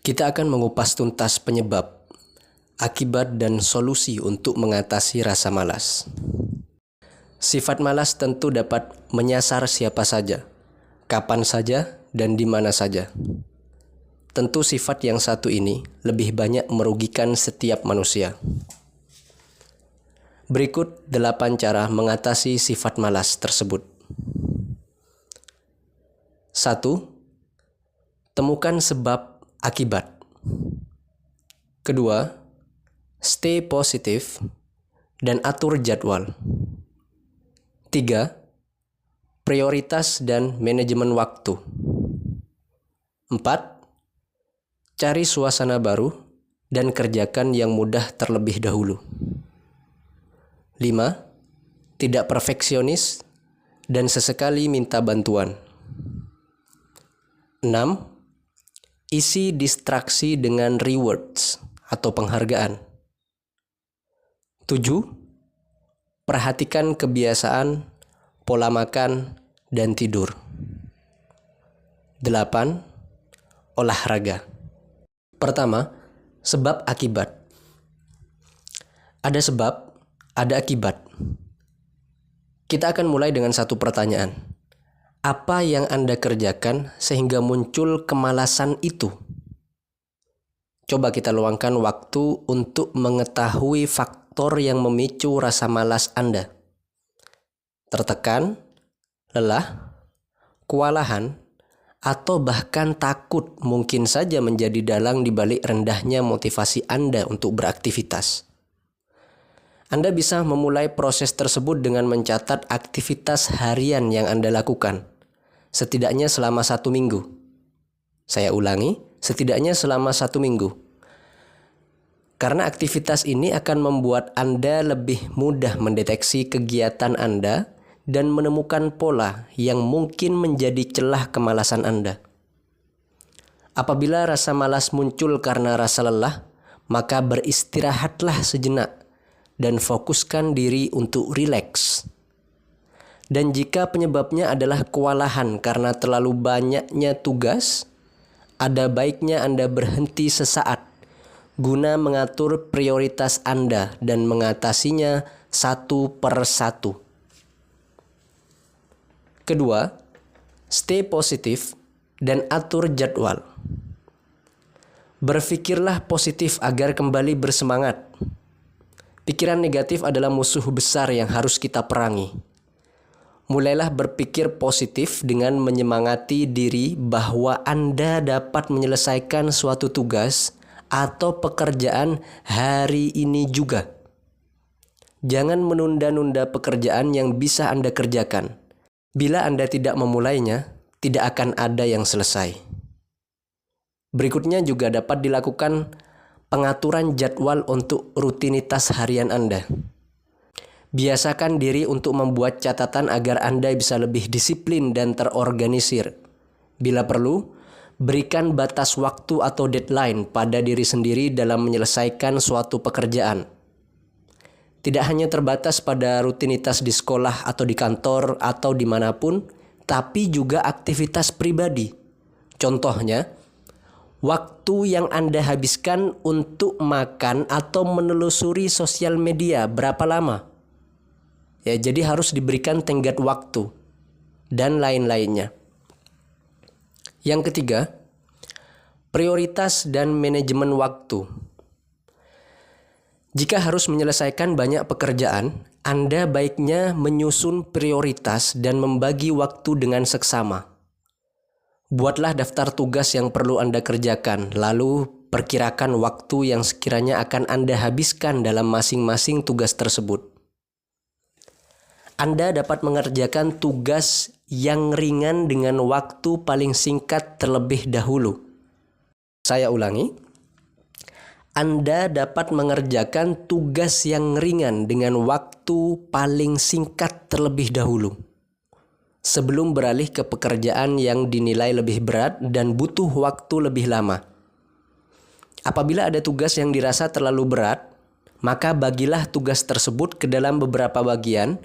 Kita akan mengupas tuntas penyebab, akibat, dan solusi untuk mengatasi rasa malas. Sifat malas tentu dapat menyasar siapa saja, kapan saja, dan di mana saja. Tentu sifat yang satu ini lebih banyak merugikan setiap manusia. Berikut 8 cara mengatasi sifat malas tersebut. 1. Temukan sebab akibat. Kedua, stay positif dan atur jadwal. 3. Prioritas dan manajemen waktu. 4. Cari suasana baru dan kerjakan yang mudah terlebih dahulu. 5. Tidak perfeksionis dan sesekali minta bantuan. 6. Isi distraksi dengan rewards atau penghargaan. 7. Perhatikan kebiasaan, pola makan, dan tidur. 8. Olahraga. Pertama, sebab akibat. Ada sebab, ada akibat. Kita akan mulai dengan satu pertanyaan. Apa yang Anda kerjakan sehingga muncul kemalasan itu? Coba kita luangkan waktu untuk mengetahui faktor yang memicu rasa malas Anda. Tertekan, lelah, kewalahan, atau bahkan takut mungkin saja menjadi dalang di balik rendahnya motivasi Anda untuk beraktivitas. Anda bisa memulai proses tersebut dengan mencatat aktivitas harian yang Anda lakukan, setidaknya selama 1 minggu. Saya ulangi, setidaknya selama 1 minggu. Karena aktivitas ini akan membuat Anda lebih mudah mendeteksi kegiatan Anda dan menemukan pola yang mungkin menjadi celah kemalasan Anda. Apabila rasa malas muncul karena rasa lelah, maka beristirahatlah sejenak dan fokuskan diri untuk rileks. Dan jika penyebabnya adalah kewalahan karena terlalu banyaknya tugas, ada baiknya Anda berhenti sesaat guna mengatur prioritas Anda dan mengatasinya satu per satu. Kedua, stay positif dan atur jadwal. Berpikirlah positif agar kembali bersemangat. Pikiran negatif adalah musuh besar yang harus kita perangi. Mulailah berpikir positif dengan menyemangati diri bahwa Anda dapat menyelesaikan suatu tugas atau pekerjaan hari ini juga. Jangan menunda-nunda pekerjaan yang bisa Anda kerjakan. Bila Anda tidak memulainya, tidak akan ada yang selesai. Berikutnya juga dapat dilakukan pengaturan jadwal untuk rutinitas harian Anda. Biasakan diri untuk membuat catatan agar Anda bisa lebih disiplin dan terorganisir. Bila perlu, berikan batas waktu atau deadline pada diri sendiri dalam menyelesaikan suatu pekerjaan. Tidak hanya terbatas pada rutinitas di sekolah atau di kantor atau dimanapun, tapi juga aktivitas pribadi. Contohnya, waktu yang Anda habiskan untuk makan atau menelusuri sosial media berapa lama? Ya, jadi harus diberikan tenggat waktu dan lain-lainnya. Yang ketiga, prioritas dan manajemen waktu. Jika harus menyelesaikan banyak pekerjaan, Anda baiknya menyusun prioritas dan membagi waktu dengan seksama. Buatlah daftar tugas yang perlu Anda kerjakan, lalu perkirakan waktu yang sekiranya akan Anda habiskan dalam masing-masing tugas tersebut. Anda dapat mengerjakan tugas yang ringan dengan waktu paling singkat terlebih dahulu. Saya ulangi. Anda dapat mengerjakan tugas yang ringan dengan waktu paling singkat terlebih dahulu, sebelum beralih ke pekerjaan yang dinilai lebih berat dan butuh waktu lebih lama. Apabila ada tugas yang dirasa terlalu berat, maka bagilah tugas tersebut ke dalam beberapa bagian,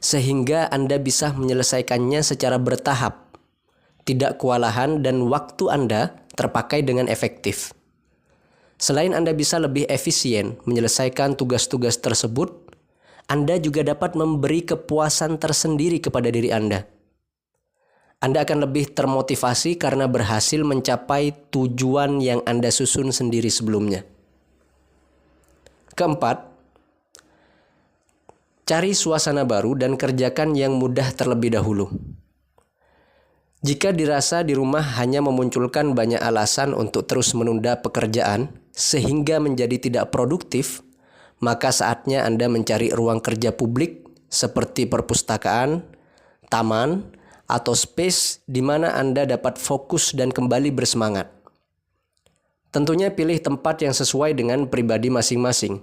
sehingga Anda bisa menyelesaikannya secara bertahap, tidak kewalahan dan waktu Anda terpakai dengan efektif. Selain Anda bisa lebih efisien menyelesaikan tugas-tugas tersebut, Anda juga dapat memberi kepuasan tersendiri kepada diri Anda. Anda akan lebih termotivasi karena berhasil mencapai tujuan yang Anda susun sendiri sebelumnya. Keempat, cari suasana baru dan kerjakan yang mudah terlebih dahulu. Jika dirasa di rumah hanya memunculkan banyak alasan untuk terus menunda pekerjaan sehingga menjadi tidak produktif, maka saatnya Anda mencari ruang kerja publik seperti perpustakaan, taman, atau space di mana Anda dapat fokus dan kembali bersemangat. Tentunya pilih tempat yang sesuai dengan pribadi masing-masing,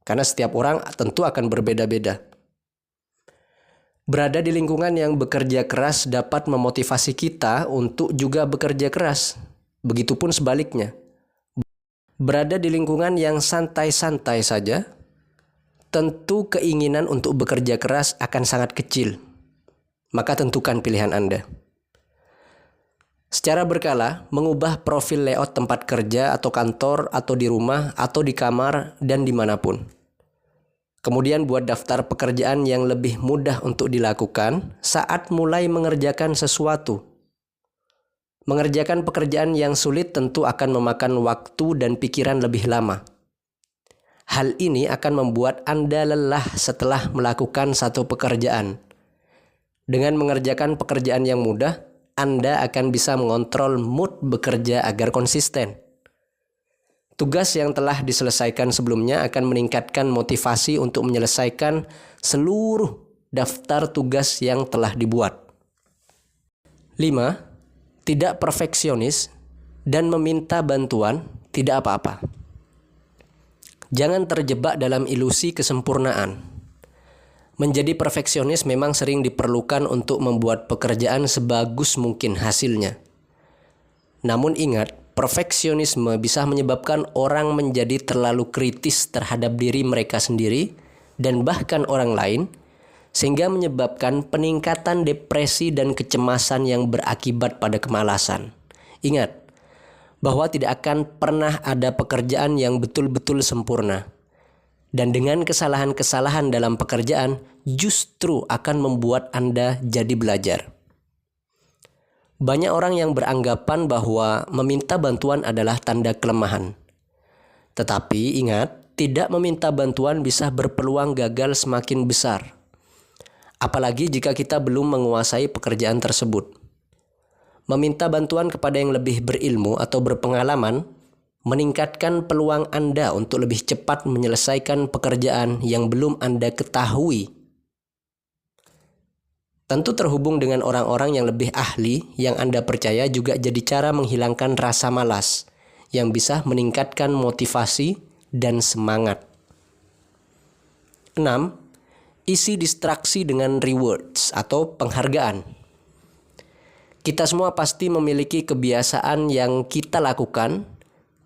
karena setiap orang tentu akan berbeda-beda. Berada di lingkungan yang bekerja keras dapat memotivasi kita untuk juga bekerja keras. Begitupun sebaliknya. Berada di lingkungan yang santai-santai saja, tentu keinginan untuk bekerja keras akan sangat kecil. Maka tentukan pilihan Anda. Secara berkala, mengubah profil layout tempat kerja atau kantor atau di rumah atau di kamar dan dimanapun. Kemudian buat daftar pekerjaan yang lebih mudah untuk dilakukan saat mulai mengerjakan sesuatu. Mengerjakan pekerjaan yang sulit tentu akan memakan waktu dan pikiran lebih lama. Hal ini akan membuat Anda lelah setelah melakukan satu pekerjaan. Dengan mengerjakan pekerjaan yang mudah, Anda akan bisa mengontrol mood bekerja agar konsisten. Tugas yang telah diselesaikan sebelumnya akan meningkatkan motivasi untuk menyelesaikan seluruh daftar tugas yang telah dibuat. 5. Tidak perfeksionis dan meminta bantuan tidak apa-apa. Jangan terjebak dalam ilusi kesempurnaan. Menjadi perfeksionis memang sering diperlukan untuk membuat pekerjaan sebagus mungkin hasilnya. Namun ingat, perfeksionisme bisa menyebabkan orang menjadi terlalu kritis terhadap diri mereka sendiri dan bahkan orang lain, sehingga menyebabkan peningkatan depresi dan kecemasan yang berakibat pada kemalasan. Ingat, bahwa tidak akan pernah ada pekerjaan yang betul-betul sempurna. Dan dengan kesalahan-kesalahan dalam pekerjaan justru akan membuat Anda jadi belajar. Banyak orang yang beranggapan bahwa meminta bantuan adalah tanda kelemahan. Tetapi ingat, tidak meminta bantuan bisa berpeluang gagal semakin besar. Apalagi jika kita belum menguasai pekerjaan tersebut. Meminta bantuan kepada yang lebih berilmu atau berpengalaman meningkatkan peluang Anda untuk lebih cepat menyelesaikan pekerjaan yang belum Anda ketahui. Tentu terhubung dengan orang-orang yang lebih ahli yang Anda percaya juga jadi cara menghilangkan rasa malas yang bisa meningkatkan motivasi dan semangat. 6. Isi distraksi dengan rewards atau penghargaan. Kita semua pasti memiliki kebiasaan yang kita lakukan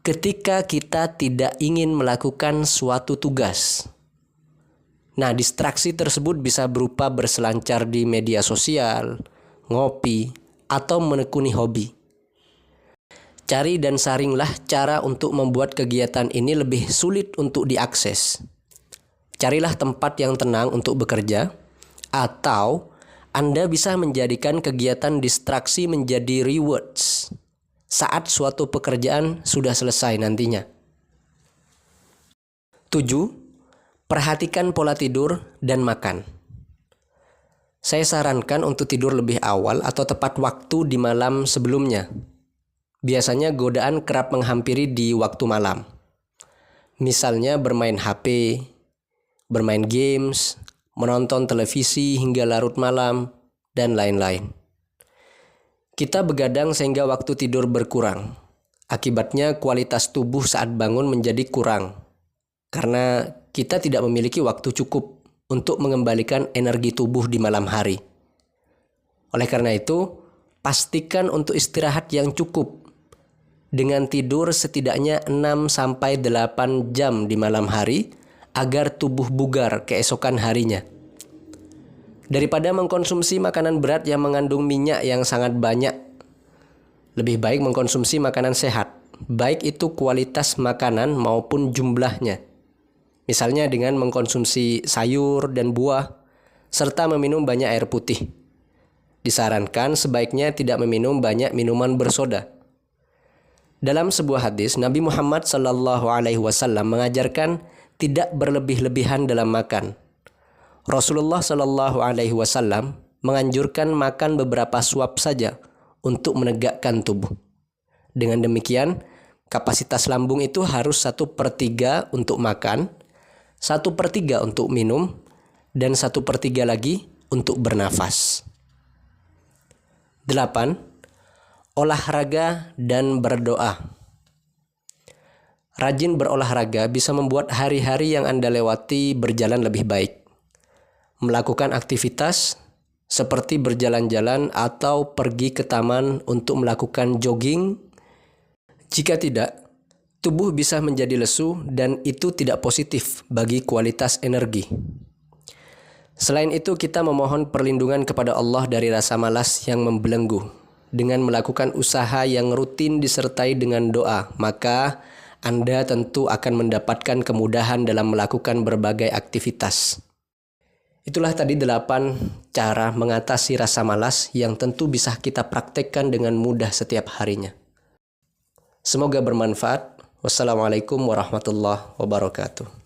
ketika kita tidak ingin melakukan suatu tugas. Nah, distraksi tersebut bisa berupa berselancar di media sosial, ngopi, atau menekuni hobi. Cari dan saringlah cara untuk membuat kegiatan ini lebih sulit untuk diakses. Carilah tempat yang tenang untuk bekerja, atau Anda bisa menjadikan kegiatan distraksi menjadi rewards saat suatu pekerjaan sudah selesai nantinya. 7. Perhatikan pola tidur dan makan. Saya sarankan untuk tidur lebih awal atau tepat waktu di malam sebelumnya. Biasanya godaan kerap menghampiri di waktu malam. Misalnya bermain HP, bermain games, menonton televisi hingga larut malam, dan lain-lain. Kita begadang sehingga waktu tidur berkurang. Akibatnya kualitas tubuh saat bangun menjadi kurang. Karena kita tidak memiliki waktu cukup untuk mengembalikan energi tubuh di malam hari. Oleh karena itu, pastikan untuk istirahat yang cukup. Dengan tidur setidaknya 6-8 jam di malam hari agar tubuh bugar keesokan harinya. Daripada mengkonsumsi makanan berat yang mengandung minyak yang sangat banyak, lebih baik mengkonsumsi makanan sehat, baik itu kualitas makanan maupun jumlahnya. Misalnya dengan mengkonsumsi sayur dan buah, serta meminum banyak air putih. Disarankan sebaiknya tidak meminum banyak minuman bersoda. Dalam sebuah hadis, Nabi Muhammad SAW mengajarkan tidak berlebih-lebihan dalam makan. Rasulullah SAW menganjurkan makan beberapa suap saja untuk menegakkan tubuh. Dengan demikian, kapasitas lambung itu harus 1/3 untuk makan, 1/3 untuk minum, dan 1/3 lagi untuk bernafas. 8. Olahraga dan berdoa. Rajin berolahraga bisa membuat hari-hari yang Anda lewati berjalan lebih baik. Melakukan aktivitas seperti berjalan-jalan atau pergi ke taman untuk melakukan jogging. Jika tidak, tubuh bisa menjadi lesu dan itu tidak positif bagi kualitas energi. Selain itu, kita memohon perlindungan kepada Allah dari rasa malas yang membelenggu. Dengan melakukan usaha yang rutin disertai dengan doa, maka Anda tentu akan mendapatkan kemudahan dalam melakukan berbagai aktivitas. Itulah tadi 8 cara mengatasi rasa malas yang tentu bisa kita praktekkan dengan mudah setiap harinya. Semoga bermanfaat. Wassalamualaikum warahmatullahi wabarakatuh.